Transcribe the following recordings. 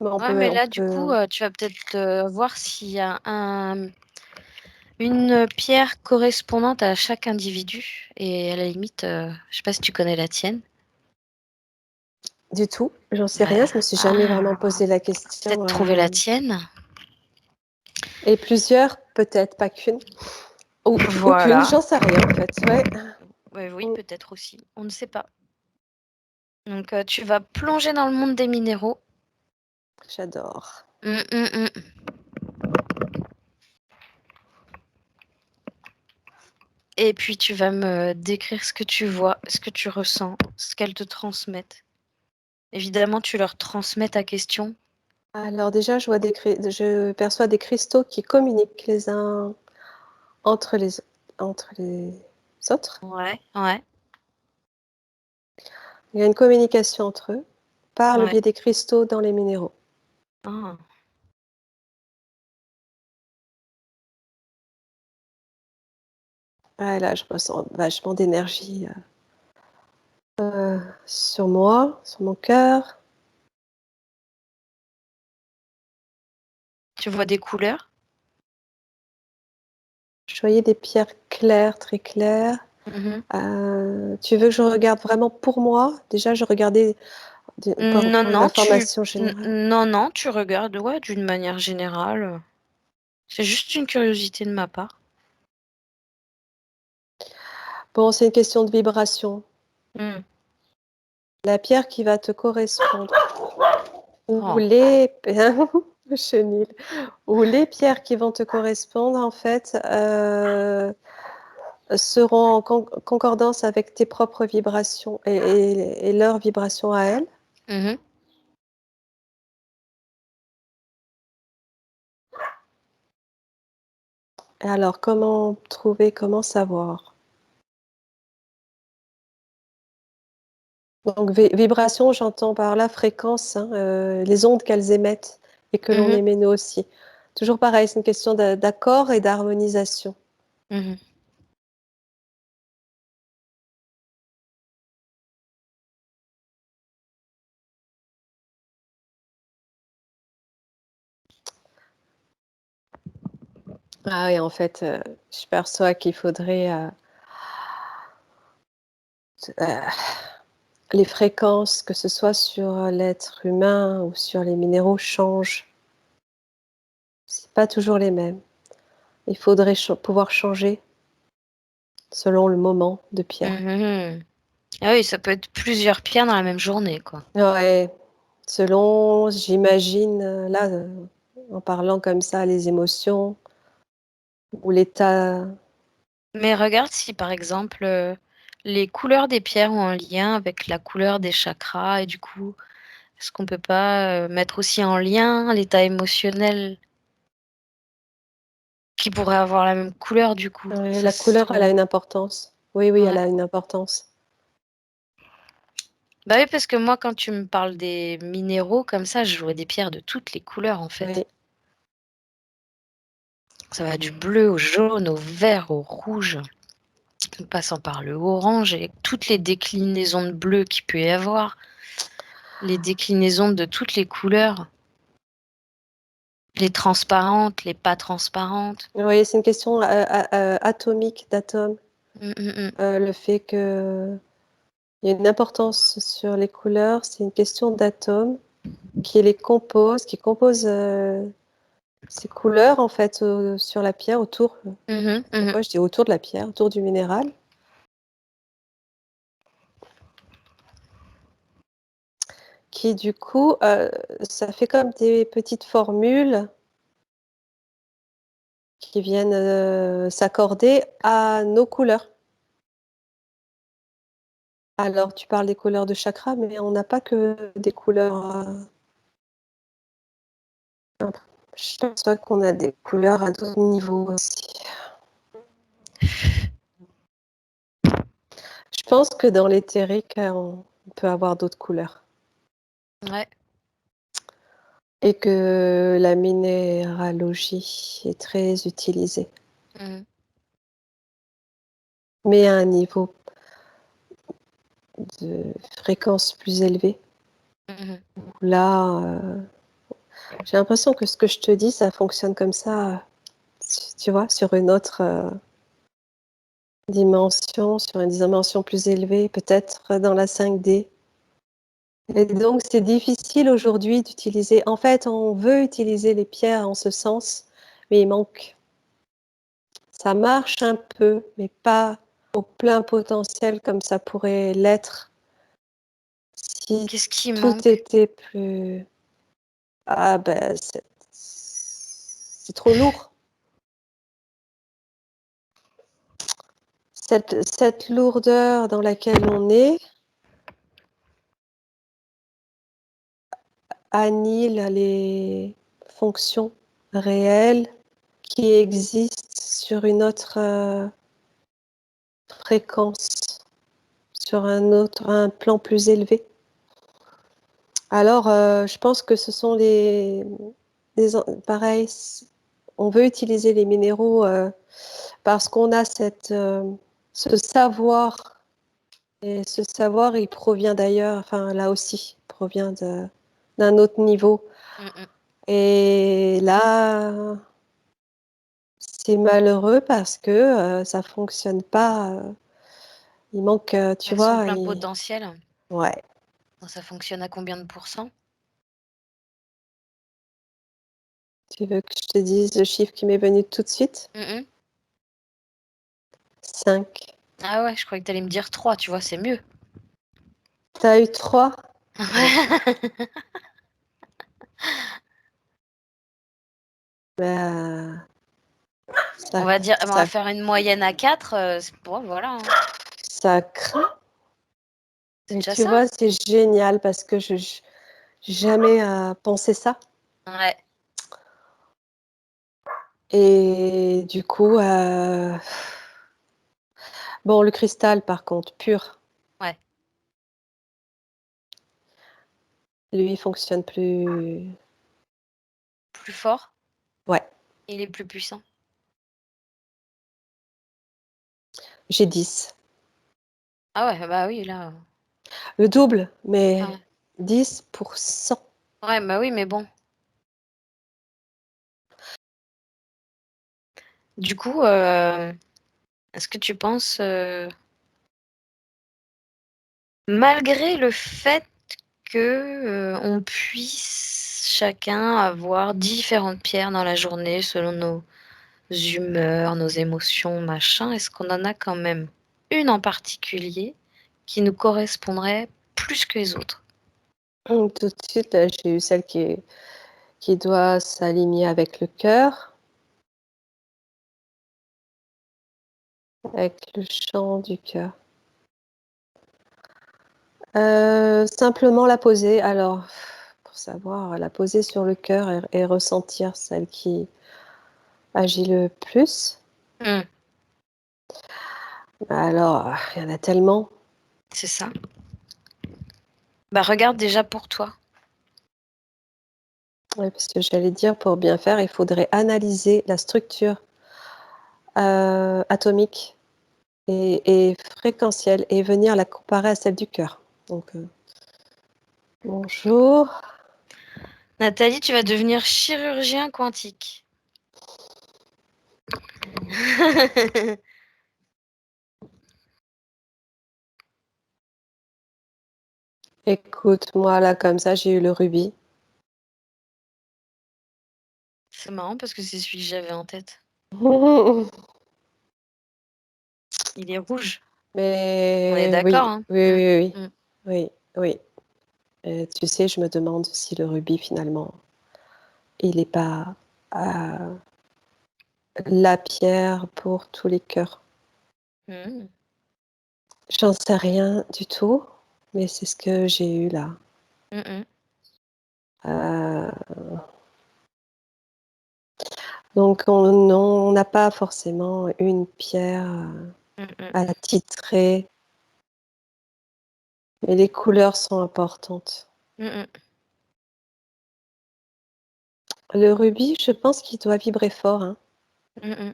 Mais Ouais, mais là, du coup, tu vas peut-être voir s'il y a une pierre correspondante à chaque individu. Et à la limite, je sais pas si tu connais la tienne. Du tout, j'en sais rien, je me suis jamais vraiment posé la question. Peut-être trouver la tienne. Et plusieurs, peut-être, pas qu'une. Ou Voilà. aucune, j'en sais rien en fait. Ouais. Oui, peut-être aussi. On ne sait pas. Donc, tu vas plonger dans le monde des minéraux. J'adore. Et puis, tu vas me décrire ce que tu vois, ce que tu ressens, ce qu'elles te transmettent. Évidemment, tu leur transmets ta question. Alors déjà, je perçois des cristaux qui communiquent les uns entre les autres. Ouais. Il y a une communication entre eux par le Ouais. biais des cristaux dans les minéraux. Ah. Ah, là, je ressens vachement d'énergie sur moi, sur mon cœur. Tu vois des couleurs? Je voyais des pierres claires, très claires. Tu veux que je regarde vraiment pour moi? Déjà, je regardais pour une information générale. Non, tu regardes, ouais, d'une manière générale. C'est juste une curiosité de ma part. Bon, c'est une question de vibration. Hmm. La pierre qui va te correspondre, ou Oh. les chenilles, ou les pierres qui vont te correspondre, en fait, seront en concordance avec tes propres vibrations et leurs vibrations à elles. Mhm. Et alors, comment trouver, comment savoir? Donc, vibration, j'entends par là fréquence, hein, les ondes qu'elles émettent et que l'on Mhm. émet nous aussi. Toujours pareil, c'est une question d'accord et d'harmonisation. Mhm. Ah oui, en fait, je perçois qu'il faudrait euh, les fréquences, que ce soit sur l'être humain ou sur les minéraux, changent. C'est pas toujours les mêmes. Il faudrait pouvoir changer selon le moment de pierre. Mhm. Ah oui, ça peut être plusieurs pierres dans la même journée, quoi. Ouais, selon, j'imagine, là, en parlant comme ça, les émotions ou l'état. Mais regarde si, par exemple, les couleurs des pierres ont un lien avec la couleur des chakras, et du coup, est-ce qu'on peut pas mettre aussi en lien l'état émotionnel qui pourrait avoir la même couleur, du coup? Ouais, Ça la couleur, elle a serait... une importance. Oui, oui, elle Ouais. a une importance. Bah oui, parce que moi, quand tu me parles des minéraux comme ça, je vois des pierres de toutes les couleurs, en fait. Oui. Ça va du bleu au jaune, au vert, au rouge, en passant par le orange et toutes les déclinaisons de bleu qu'il peut y avoir, les déclinaisons de toutes les couleurs, les transparentes, les pas transparentes. Oui, c'est une question atomique, d'atome. Mm, mm, mm. Le fait qu'il y a une importance sur les couleurs, c'est une question d'atomes qui les compose, qui compose ces couleurs en fait sur la pierre autour. Mhm, mhm. Pourquoi je dis autour de la pierre, autour du minéral, qui du coup, ça fait comme des petites formules qui viennent s'accorder à nos couleurs. Alors, tu parles des couleurs de chakra, mais on n'a pas que des couleurs. Je pense pas qu'on a des couleurs à d'autres niveaux aussi. Je pense que dans l'éthérique, on peut avoir d'autres couleurs. Ouais. Et que la minéralogie est très utilisée, Mhm, mais à un niveau de fréquence plus élevé. mhm. Là, J'ai l'impression que ce que je te dis, ça fonctionne comme ça, tu vois, sur une autre dimension, sur une dimension plus élevée, peut-être dans la 5D. Et donc, c'est difficile aujourd'hui d'utiliser. En fait, on veut utiliser les pierres en ce sens, mais il manque. Ça marche un peu, mais pas au plein potentiel comme ça pourrait l'être si Qu'est-ce qui tout manque? était plus. Ah ben, c'est trop lourd. Cette lourdeur dans laquelle on est annihile les fonctions réelles qui existent sur une autre fréquence, sur un plan plus élevé. Alors, je pense que ce sont pareil, on veut utiliser les minéraux parce qu'on a ce savoir. Et ce savoir, il provient d'ailleurs, enfin là aussi, il provient d'un autre niveau. Mmh. Et là, c'est malheureux parce que ça fonctionne pas. Il manque, tu À son vois, plein potentiel. ouais. Ça fonctionne à combien de pourcents? Tu veux que je te dise le chiffre qui m'est venu tout de suite? Mmh. 5. Ah ouais, je croyais que tu allais me dire 3, tu vois? C'est mieux. T'as eu 3? Ben, On ça, va dire on va ça, faire une moyenne à 4, c'est bon, voilà, hein. ça craint. C'est Et déjà tu ça. vois, c'est génial parce que je j'ai jamais pensé ça. Ouais. Et du coup, bon, le cristal, par contre, pur, Ouais. lui, il fonctionne plus. Plus fort Ouais, et les plus puissants. j'ai 10. Ah ouais, bah oui, là, Le double, mais ouais. 10%. Ouais, bah oui, mais bon. Du coup, est-ce que tu penses, malgré le fait que, on puisse chacun avoir différentes pierres dans la journée selon nos humeurs, nos émotions, machin, est-ce qu'on en a quand même une en particulier qui nous correspondrait plus que les autres? Tout de suite, là, j'ai eu celle qui doit s'aligner avec le cœur, avec le chant du cœur. Simplement la poser. Alors, pour savoir, la poser sur le cœur et ressentir celle qui agit le plus. Mmh, Alors, il y en a tellement. c'est ça. Bah, regarde déjà pour toi. Ouais, parce que j'allais dire, pour bien faire, il faudrait analyser la structure atomique et fréquentielle et venir la comparer à celle du cœur. Donc, bonjour. Nathalie, tu vas devenir chirurgien quantique. Écoute, moi, là, comme ça, j'ai eu le rubis. C'est marrant parce que c'est celui que j'avais en tête. Il est rouge. On est Mais d'accord, oui, hein? oui, Mmh. oui, oui, Mmh. oui, oui. Tu sais, je me demande si le rubis, finalement, il n'est pas la pierre pour tous les cœurs. Mmh. J'en sais rien du tout, mais c'est ce que j'ai eu là. Mmh mh. Heu, donc on n'a pas forcément une pierre, Mmh mh. à titrer, mais les couleurs sont importantes. Mmh mh. Le rubis, je pense qu'il doit vibrer fort, hein. Mmh mh.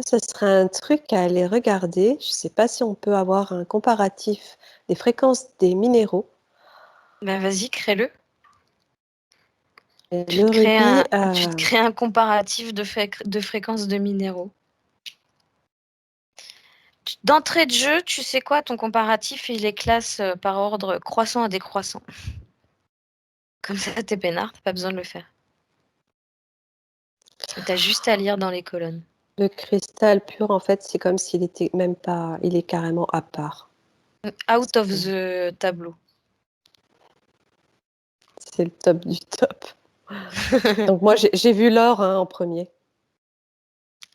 Ça serait un truc à aller regarder. Je sais pas si on peut avoir un comparatif des fréquences des minéraux. Bah, vas-y, crée-le. Et Tu le te crées rubis, un comparatif de fréquences de minéraux. D'entrée de jeu, tu sais quoi, ton comparatif, il est classe par ordre croissant à décroissant. Comme ça, t'es peinard, t'as pas besoin de le faire. T'as juste à lire dans les colonnes. le cristal pur, en fait, c'est comme s'il était même pas, il est carrément à part. Out of the tableau. C'est le top du top. Donc moi, j'ai vu l'or en premier.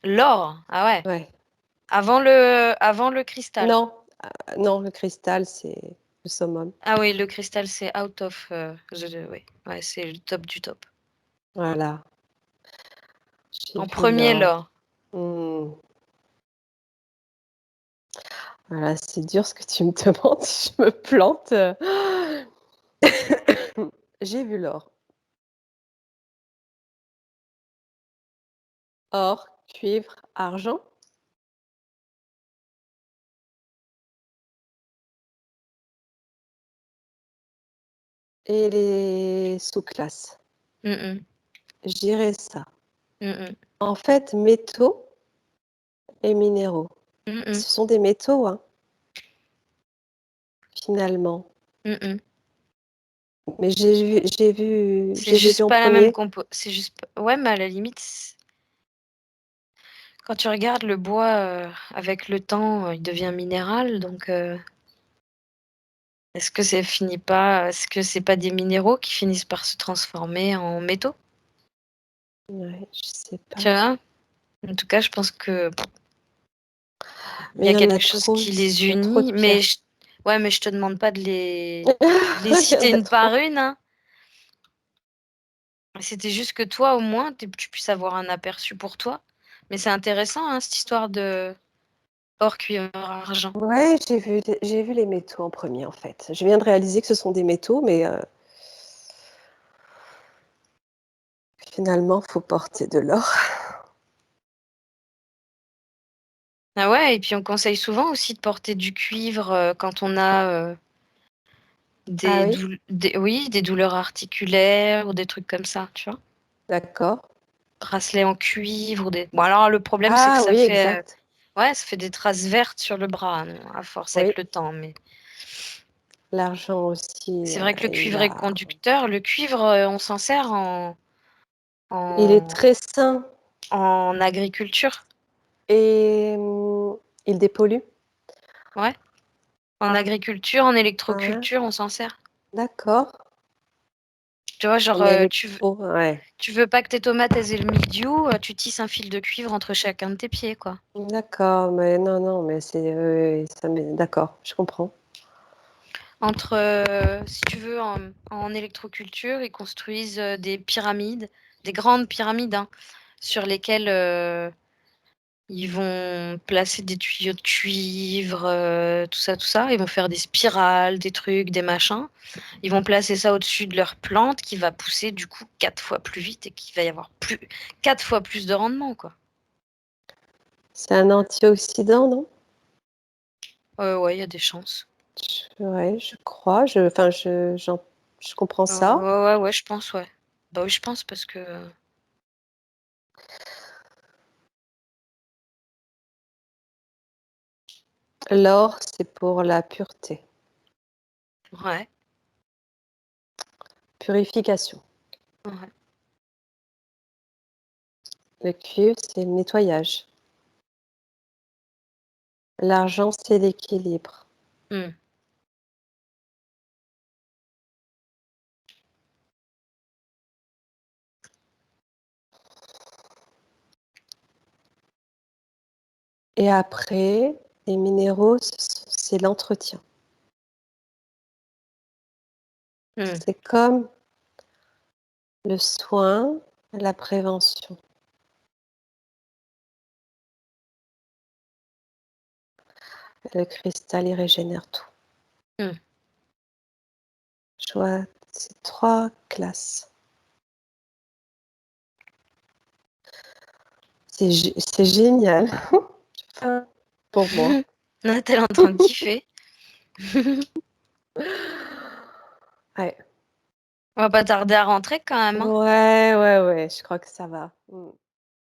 L'or, ah ouais. Ouais. Avant le cristal. Non, non, le cristal, c'est le summum. Ah oui, le cristal, c'est out of oui. Ouais, c'est le top du top. Voilà. J'ai En vu premier, l'or. l'or. Voilà, c'est dur ce que tu me demandes. Je me plante. J'ai vu l'or. Or, cuivre, argent. Et les sous-classes. Mm, Je dirais ça. mm, mm, En fait, métaux et minéraux. mm, mm, Ce sont des métaux, hein, finalement. mm, mm. Mais C'est j'ai vu juste en pas la même premier. compo. C'est juste. Ouais, mais à la limite, quand tu regardes le bois avec le temps, il devient minéral. Donc, est-ce que est-ce que c'est pas des minéraux qui finissent par se transformer en métaux? Ouais, je sais Tu pas. vois? En tout cas, je pense que il Mais y il a y en a quelque chose trop, qui les il y a trop de unit. pierres. Ouais, mais je te demande pas de les Il y en citer a une par trop. une, hein. C'était juste que toi, au moins, tu puisses avoir un aperçu pour toi. Mais c'est intéressant, hein, cette histoire de or, cuivre, argent. Ouais, j'ai vu les métaux en premier, en fait. Je viens de réaliser que ce sont des métaux, mais finalement, faut porter de l'or. Ah ouais, et puis on conseille souvent aussi de porter du cuivre quand on a Ah oui, oui, des douleurs articulaires ou des trucs comme ça, tu vois. d'accord. Bracelet en cuivre ou des. Bon, alors le problème, c'est que Ah oui, exact. ouais, ça fait des traces vertes sur le bras, non, à force Oui, avec le temps. Mais l'argent aussi, c'est vrai que le il cuivre est a... conducteur. Le cuivre, on s'en sert Il est en, très sain en agriculture. et il dépollue. Ouais. En agriculture, en Ah, électroculture, on s'en sert. d'accord. Tu vois, genre, En électro, ouais. tu veux pas que tes tomates aient le mildiou, tu tisses un fil de cuivre entre chacun de tes pieds, quoi. D'accord, mais non, non, mais c'est... d'accord, je comprends. Entre, si tu veux, en électroculture, ils construisent des pyramides, des grandes pyramides, hein, sur lesquelles ils vont placer des tuyaux de cuivre, tout ça, tout ça. Ils vont faire des spirales, des trucs, des machins. Ils vont placer ça au-dessus de leur plante qui va pousser du coup 4 fois plus vite et qui va y avoir 4 fois plus de rendement, quoi. C'est un antioxydant, non? Ouais, il y a des chances. Ouais, je crois. Enfin, je comprends ça. Ouais, je pense, ouais. Bah oui, je pense parce que. L'or, c'est pour la pureté, Ouais, purification. ouais. Le cuivre, c'est le nettoyage. L'argent, c'est l'équilibre. Hmm. Et après, les minéraux, c'est l'entretien. Hmm. C'est comme le soin, la prévention. Le cristal, il régénère tout. Hmm. Je vois ces 3 classes. C'est génial. Enfin, pour moi. Ah, t'es là en train de kiffer. Ouais. On va pas tarder à rentrer quand même, hein? Ouais, ouais, ouais, je crois que ça va. Mmh.